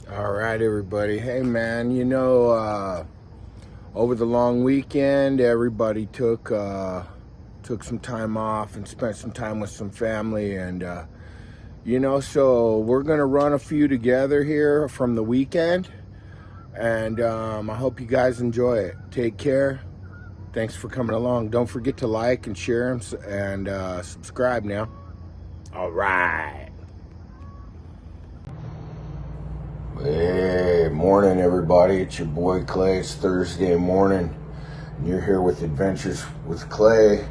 All right, everybody. Hey, man, over the long weekend, everybody took some time off and spent some time with some family. And, so we're going to run a few together here from the weekend. And I hope you guys enjoy it. Take care. Thanks for coming along. Don't forget to like and share and subscribe now. All right. Hey, morning, everybody. It's your boy Clay. It's Thursday morning, and you're here with Adventures with Clay.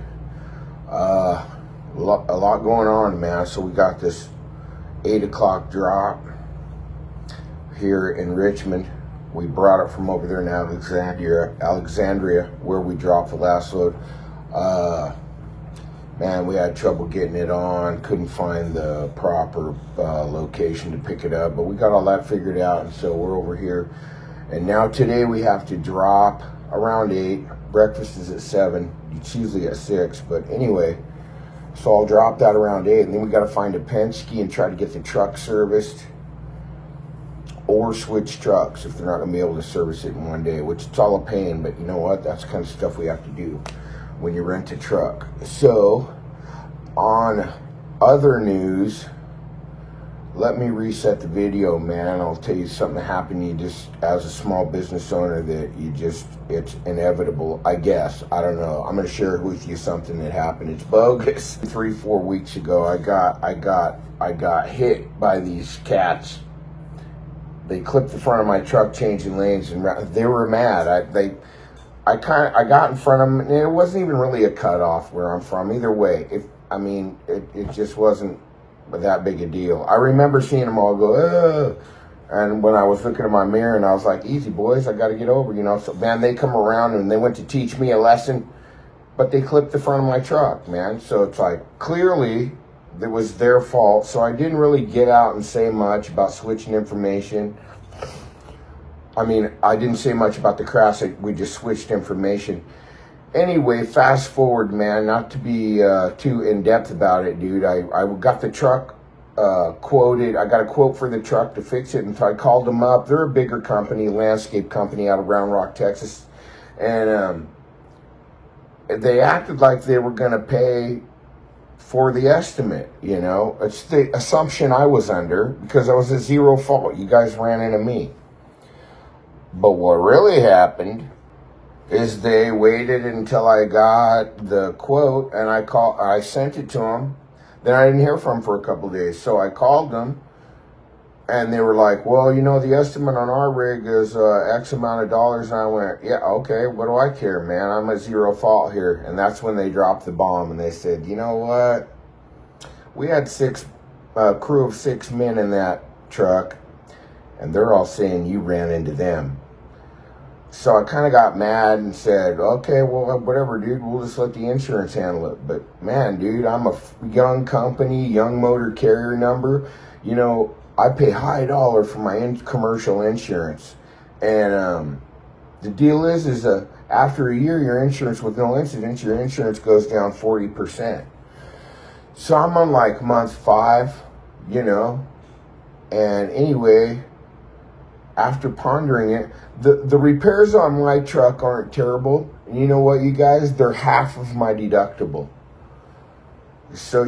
A lot going on, man. So we got this 8 o'clock drop here in Richmond. We brought it from over there in Alexandria, where we dropped the last load. Man, we had trouble getting it on, couldn't find the proper location to pick it up, but we got all that figured out, and so we're over here. And now today we have to drop around 8. Breakfast is at 7. It's usually at 6, but anyway, so I'll drop that around 8, and then we got to find a Penske and try to get the truck serviced or switch trucks if they're not going to be able to service it in one day, which it's all a pain, but you know what? That's the kind of stuff we have to do when you rent a truck. So, on other news, let me reset the video, man. I'll tell you something that happened to you just as a small business owner that it's inevitable, I guess. I don't know. I'm going to share with you something that happened. It's bogus. 3-4 weeks ago, I got hit by these cats. They clipped the front of my truck changing lanes, and they were mad. I got in front of them, and it wasn't even really a cutoff where I'm from. Either way, it just wasn't that big a deal. I remember seeing them all go, ugh. And when I was looking at my mirror, and I was like, easy, boys, I got to get over, So, man, they come around, and they went to teach me a lesson, but they clipped the front of my truck, man. So it's like, clearly, it was their fault. So I didn't really get out and say much about switching information. I didn't say much about the crash. We just switched information. Anyway, fast forward, man, not to be too in-depth about it, dude. I got the truck quoted. I got a quote for the truck to fix it, and so I called them up. They're a bigger company, landscape company out of Round Rock, Texas. And they acted like they were going to pay for the estimate, It's the assumption I was under because I was at zero fault. You guys ran into me. But what really happened is they waited until I got the quote, and I sent it to them. Then I didn't hear from them for a couple of days. So I called them, and they were like, well, the estimate on our rig is X amount of dollars. And I went, yeah, okay, what do I care, man? I'm at zero fault here. And that's when they dropped the bomb, and they said, you know what? We had crew of 6 men in that truck, and they're all saying you ran into them. So I kind of got mad and said, okay, well, whatever, dude. We'll just let the insurance handle it. But, man, dude, I'm a young company, young motor carrier number. I pay high dollar for my commercial insurance. And the deal is after a year, your insurance with no incidents, your insurance goes down 40%. So I'm on like month 5, and anyway, after pondering it, the repairs on my truck aren't terrible. And you know what, you guys? They're half of my deductible. So,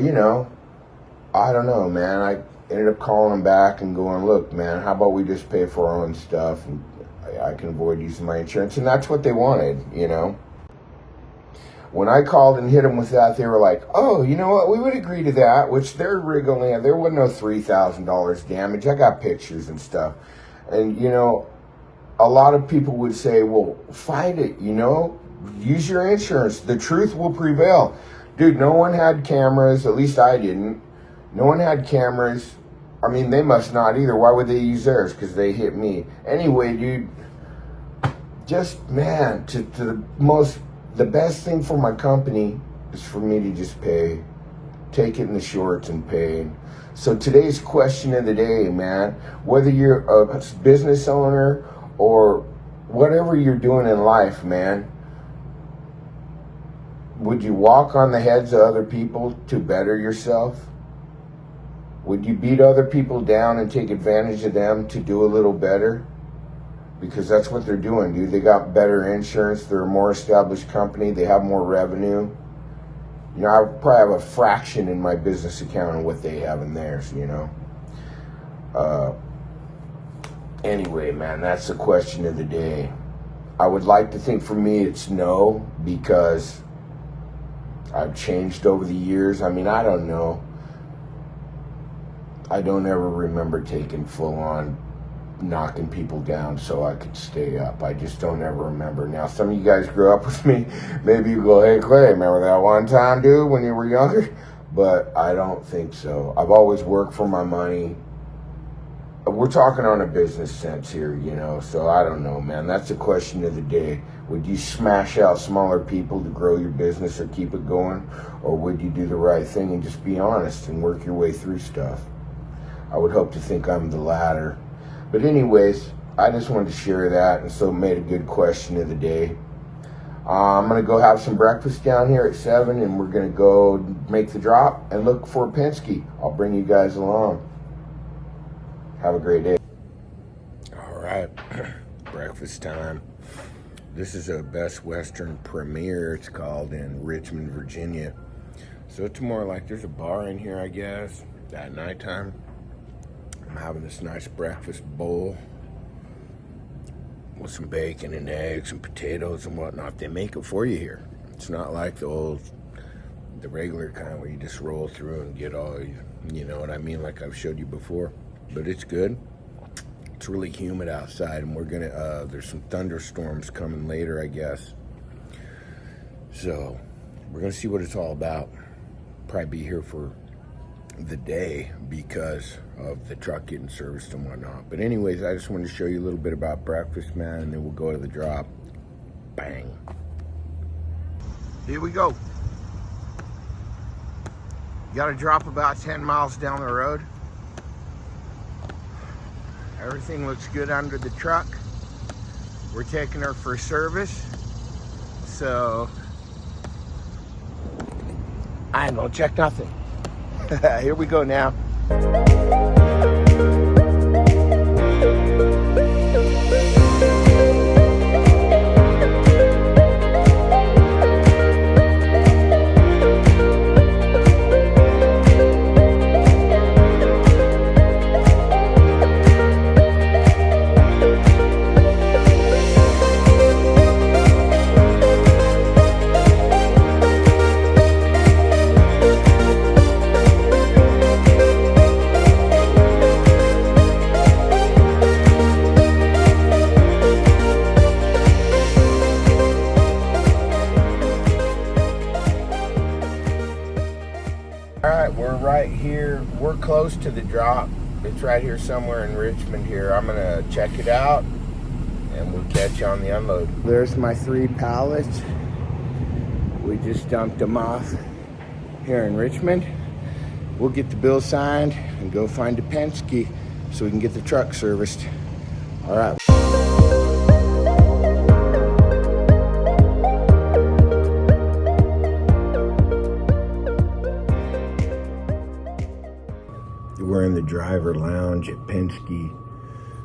I don't know, man. I ended up calling them back and going, look, man, how about we just pay for our own stuff and I can avoid using my insurance? And that's what they wanted, When I called and hit them with that, they were like, oh, you know what, we would agree to that, which their rig only had, there wasn't no $3,000 damage. I got pictures and stuff. And, a lot of people would say, well, fight it, use your insurance. The truth will prevail. Dude, no one had cameras, at least I didn't. No one had cameras. They must not either. Why would they use theirs? Because they hit me. Anyway, dude, just, man, the best thing for my company is for me to just pay, take it in the shorts and pay. So today's question of the day, man, whether you're a business owner or whatever you're doing in life, man, would you walk on the heads of other people to better yourself? Would you beat other people down and take advantage of them to do a little better? Because that's what they're doing, dude. They got better insurance. They're a more established company. They have more revenue. You know, I probably have a fraction in my business account of what they have in theirs, you know. Anyway, man, that's the question of the day. I would like to think for me it's no, because I've changed over the years. I mean, I don't know. I don't ever remember taking full-on knocking people down so I could stay up. I just don't ever remember. Now, some of you guys grew up with me. Maybe you go, hey, Clay, remember that one time, dude, when you were younger? But I don't think so. I've always worked for my money. We're talking on a business sense here, you know, so I don't know, man. That's the question of the day. Would you smash out smaller people to grow your business or keep it going? Or would you do the right thing and just be honest and work your way through stuff? I would hope to think I'm the latter. But anyways, I just wanted to share that, and so it made a good question of the day. I'm going to go have some breakfast down here at 7, and we're going to go make the drop and look for a Penske. I'll bring you guys along. Have a great day. All right, breakfast time. This is a Best Western Premier, it's called, in Richmond, Virginia. So it's more like there's a bar in here, I guess, at nighttime. I'm having this nice breakfast bowl with some bacon and eggs and potatoes and whatnot. They make it for you here. It's not like the regular kind where you just roll through and get all, you know what I mean, like I've showed you before. But it's good. It's really humid outside, and we're gonna, there's some thunderstorms coming later, I guess. So we're gonna see what it's all about. Probably be here for the day because of the truck getting serviced and whatnot. But anyways, I just wanted to show you a little bit about breakfast, man, and then we'll go to the drop. Bang. Here we go. Got to drop about 10 miles down the road. Everything looks good under the truck. We're taking her for service. So I ain't gonna check nothing. Here we go now. Right here, we're close to the drop. It's right here somewhere in Richmond here. I'm gonna check it out and we'll catch you on the unload. There's my 3 pallets. We just dumped them off here in Richmond. We'll get the bill signed and go find a Penske so we can get the truck serviced. All right. We're in the driver lounge at Penske.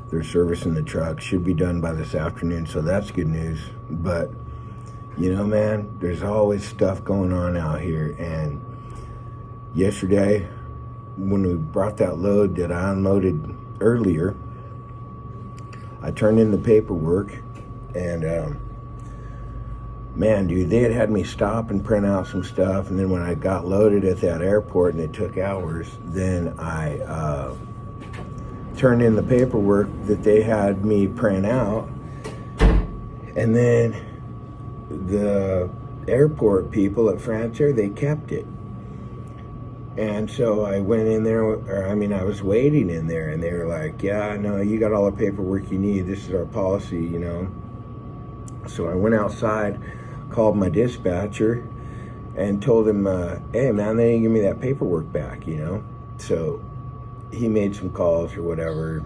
They're servicing the truck. Should be done by this afternoon, so that's good news. But, you know, man, there's always stuff going on out here. And yesterday, when we brought that load that I unloaded earlier, I turned in the paperwork, and man, dude, they had me stop and print out some stuff, and then when I got loaded at that airport and it took hours, then I turned in the paperwork that they had me print out, and then the airport people at Frontier, they kept it. And so I went in there, I was waiting in there, and they were like, yeah, no, you got all the paperwork you need. This is our policy, you know. So I went outside, called my dispatcher, and told him, hey, man, they didn't give me that paperwork back, you know. So he made some calls or whatever.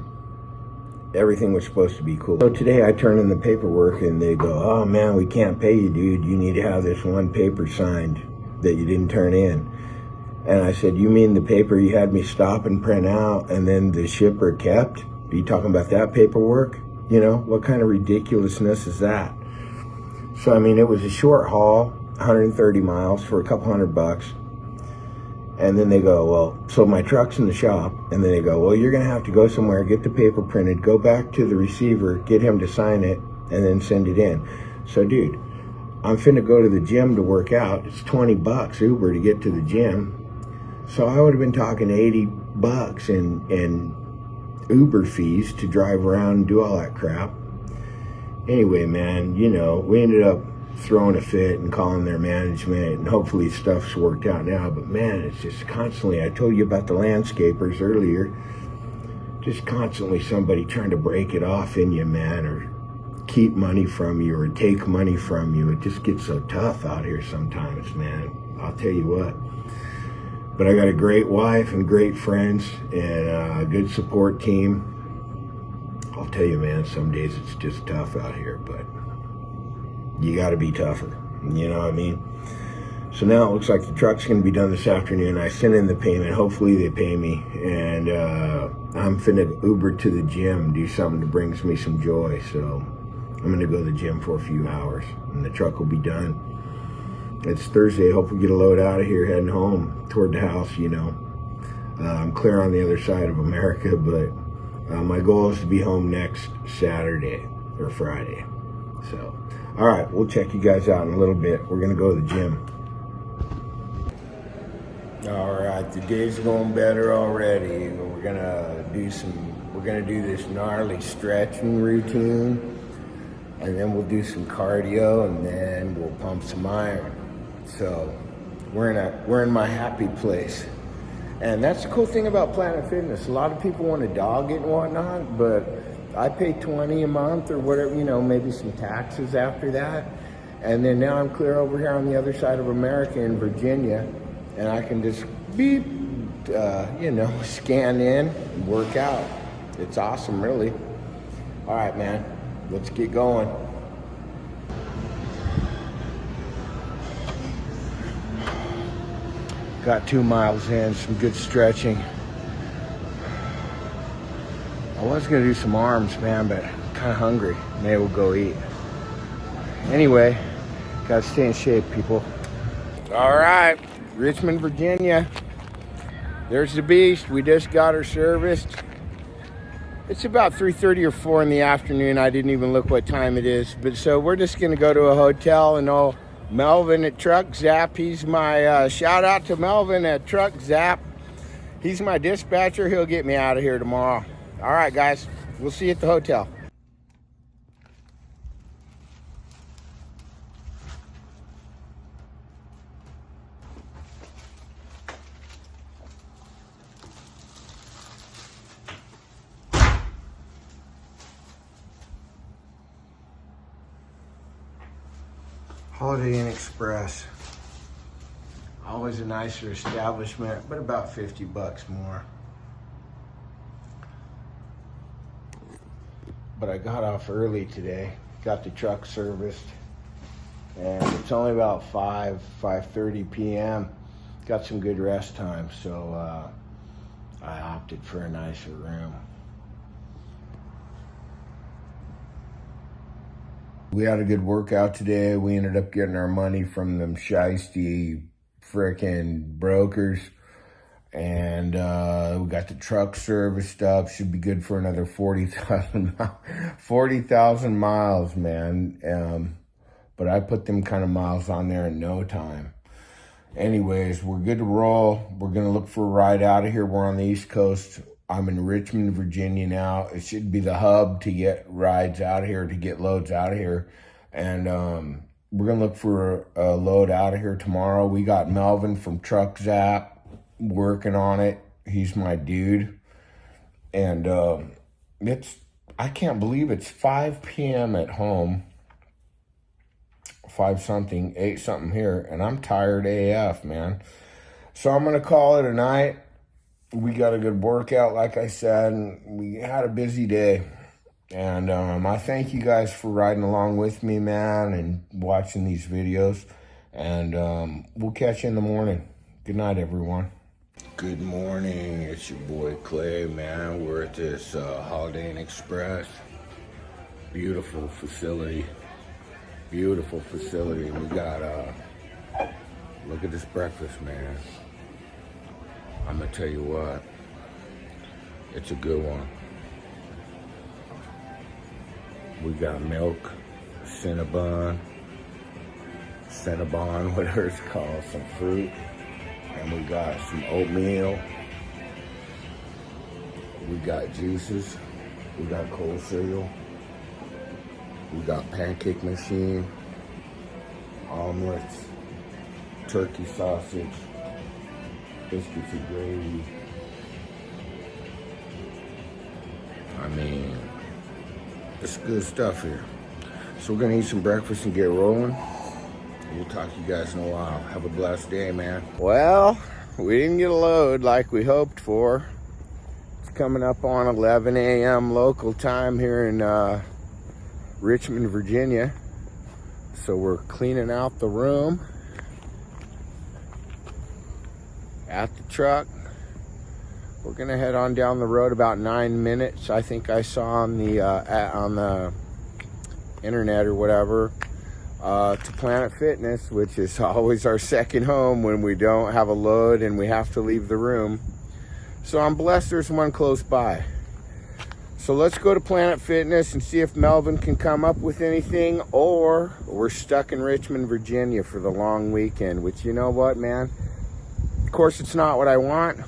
Everything was supposed to be cool. So today I turn in the paperwork, and they go, oh, man, we can't pay you, dude. You need to have this one paper signed that you didn't turn in. And I said, you mean the paper you had me stop and print out and then the shipper kept? Are you talking about that paperwork? You know, what kind of ridiculousness is that? So, I mean, it was a short haul, 130 miles for a couple $100. And then they go, well, so my truck's in the shop. And then they go, well, you're going to have to go somewhere, get the paper printed, go back to the receiver, get him to sign it, and then send it in. So, dude, I'm finna go to the gym to work out. It's $20 Uber to get to the gym. So I would have been talking $80 in Uber fees to drive around and do all that crap. Anyway, man, you know, we ended up throwing a fit and calling their management, and hopefully stuff's worked out now. But man, it's just constantly, I told you about the landscapers earlier, just constantly somebody trying to break it off in you, man, or keep money from you or take money from you. It just gets so tough out here sometimes, man. I'll tell you what. But I got a great wife and great friends and a good support team. I'll tell you, man, some days it's just tough out here, but you got to be tougher. You know what I mean? So now it looks like the truck's going to be done this afternoon. I sent in the payment. Hopefully they pay me. And I'm finna Uber to the gym, do something that brings me some joy. So I'm going to go to the gym for a few hours, and the truck will be done. It's Thursday. Hope we get a load out of here, heading home toward the house, you know. I'm clear on the other side of America, but my goal is to be home next Saturday or Friday. So, all right, we'll check you guys out in a little bit. We're going to go to the gym. All right, the day's going better already. We're going to do this gnarly stretching routine, and then we'll do some cardio, and then we'll pump some iron. So we're in my happy place. And that's the cool thing about Planet Fitness. A lot of people want to dog it and whatnot, but I pay $20 a month or whatever, you know, maybe some taxes after that. And then now I'm clear over here on the other side of America in Virginia, and I can just beep, you know, scan in and work out. It's awesome, really. All right, man, let's get going. Got 2 miles in, some good stretching. I was gonna do some arms, man, but I'm kind of hungry. Maybe we'll go eat. Anyway, gotta stay in shape, people. All right, Richmond, Virginia. There's the beast. We just got her serviced. It's about 3:30 or 4 in the afternoon. I didn't even look what time it is. But so we're just gonna go to a hotel, and Melvin at Truck Zap. He's my, shout out to Melvin at Truck Zap. He's my dispatcher. He'll get me out of here tomorrow. All right, guys, we'll see you at the hotel. Holiday Inn Express. Always a nicer establishment, but about $50 more. But I got off early today, got the truck serviced, and it's only about 5:30 p.m. Got some good rest time, so I opted for a nicer room. We had a good workout today. We ended up getting our money from them shiesty frickin' brokers. And we got the truck serviced up. Should be good for another 40,000 miles, man. But I put them kind of miles on there in no time. Anyways, we're good to roll. We're going to look for a ride out of here. We're on the East Coast. I'm in Richmond, Virginia now. It should be the hub to get rides out of here, to get loads out of here. And we're going to look for a load out of here tomorrow. We got Melvin from Truck Zap working on it. He's my dude. And I can't believe it's 5 p.m. at home. 5 something, 8 something here. And I'm tired AF, man. So I'm going to call it a night. We got a good workout, like I said, and we had a busy day. And I thank you guys for riding along with me, man, and watching these videos. And we'll catch you in the morning. Good night, everyone. Good morning, it's your boy Clay, man. We're at this Holiday Inn Express. Beautiful facility. Beautiful facility. We got, look at this breakfast, man. I'm gonna tell you what, it's a good one. We got milk, Cinnabon, whatever it's called, some fruit. And we got some oatmeal. We got juices. We got cold cereal. We got pancake machine, omelets, turkey sausage, biscuits and gravy. I mean, it's good stuff here. So we're gonna eat some breakfast and get rolling. We'll talk to you guys in a while. Have a blessed day, man. Well, we didn't get a load like we hoped for. It's coming up on 11 a.m. local time here in Richmond, Virginia. So we're cleaning out the room at the truck. We're gonna head on down the road about 9 minutes. I think I saw on the internet or whatever. To Planet Fitness, which is always our second home when we don't have a load and we have to leave the room. So I'm blessed there's one close by. So let's go to Planet Fitness and see if Melvin can come up with anything, or we're stuck in Richmond, Virginia for the long weekend, which, you know what, man? Of course, it's not what I want,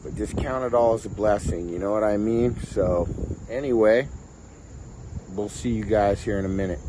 but just count it all as a blessing, you know what I mean? So anyway, we'll see you guys here in a minute.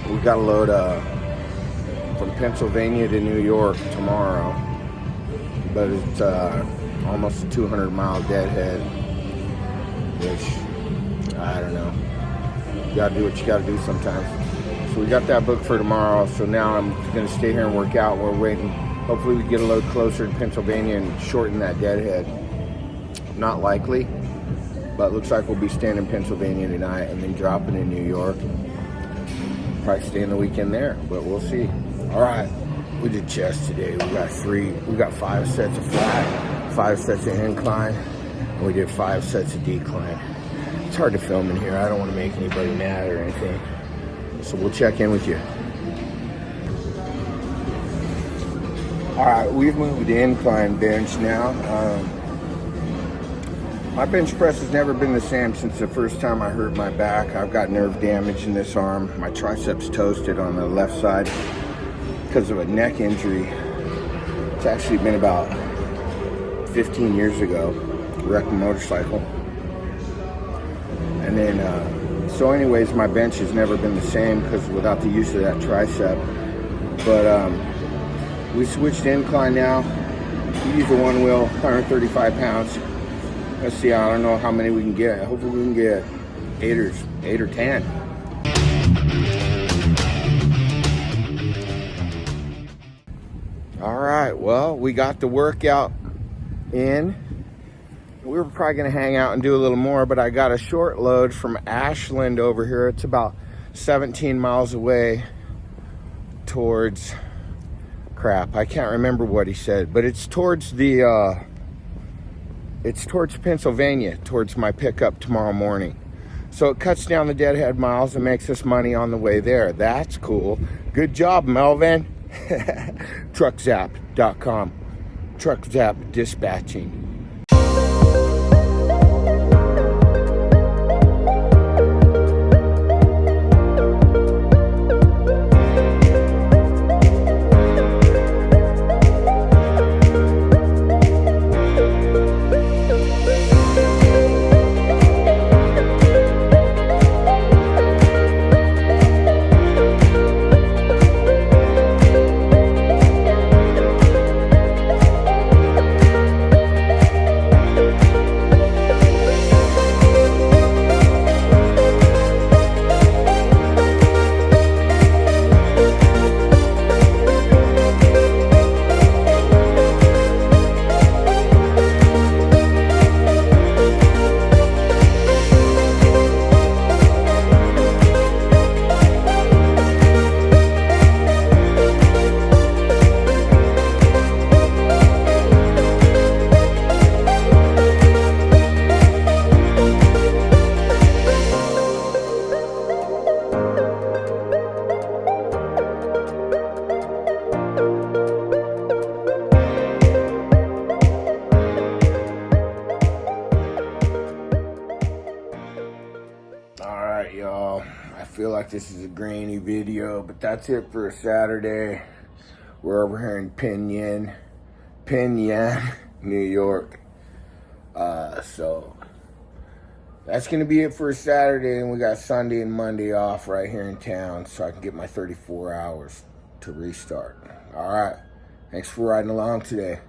We got a load from Pennsylvania to New York tomorrow, but it's almost a 200-mile deadhead, which, I don't know, you gotta do what you gotta do sometimes. So we got that booked for tomorrow, so now I'm gonna stay here and work out. We're waiting. Hopefully we get a load closer to Pennsylvania and shorten that deadhead. Not likely, but looks like we'll be staying in Pennsylvania tonight and then dropping in New York. Probably staying the weekend there, but we'll see. All right, we did chest today. We got 5 sets of flat, 5 sets of incline, and we did 5 sets of decline. It's hard to film in here. I don't want to make anybody mad or anything. So we'll check in with you. All right, we've moved to incline bench now. My bench press has never been the same since the first time I hurt my back. I've got nerve damage in this arm. My triceps toasted on the left side because of a neck injury. It's actually been about 15 years ago. Wrecked a motorcycle. And then, so anyways, my bench has never been the same because without the use of that tricep. But we switched to incline now. We use a one wheel, 135 pounds. Let's see, I don't know how many we can get. Hopefully we can get 8 or 10. All right, well, we got the workout in. We were probably gonna hang out and do a little more, but I got a short load from Ashland over here. It's about 17 miles away towards, crap, I can't remember what he said, but it's towards the, it's towards Pennsylvania, towards my pickup tomorrow morning. So it cuts down the deadhead miles and makes us money on the way there. That's cool. Good job, Melvin. Truckzap.com. Truckzap dispatching. like this is a grainy video, but that's it for a Saturday. We're over here in Penn, New York. So that's going to be it for a Saturday, and we got Sunday and Monday off right here in town so I can get my 34 hours to restart. All right. Thanks for riding along today.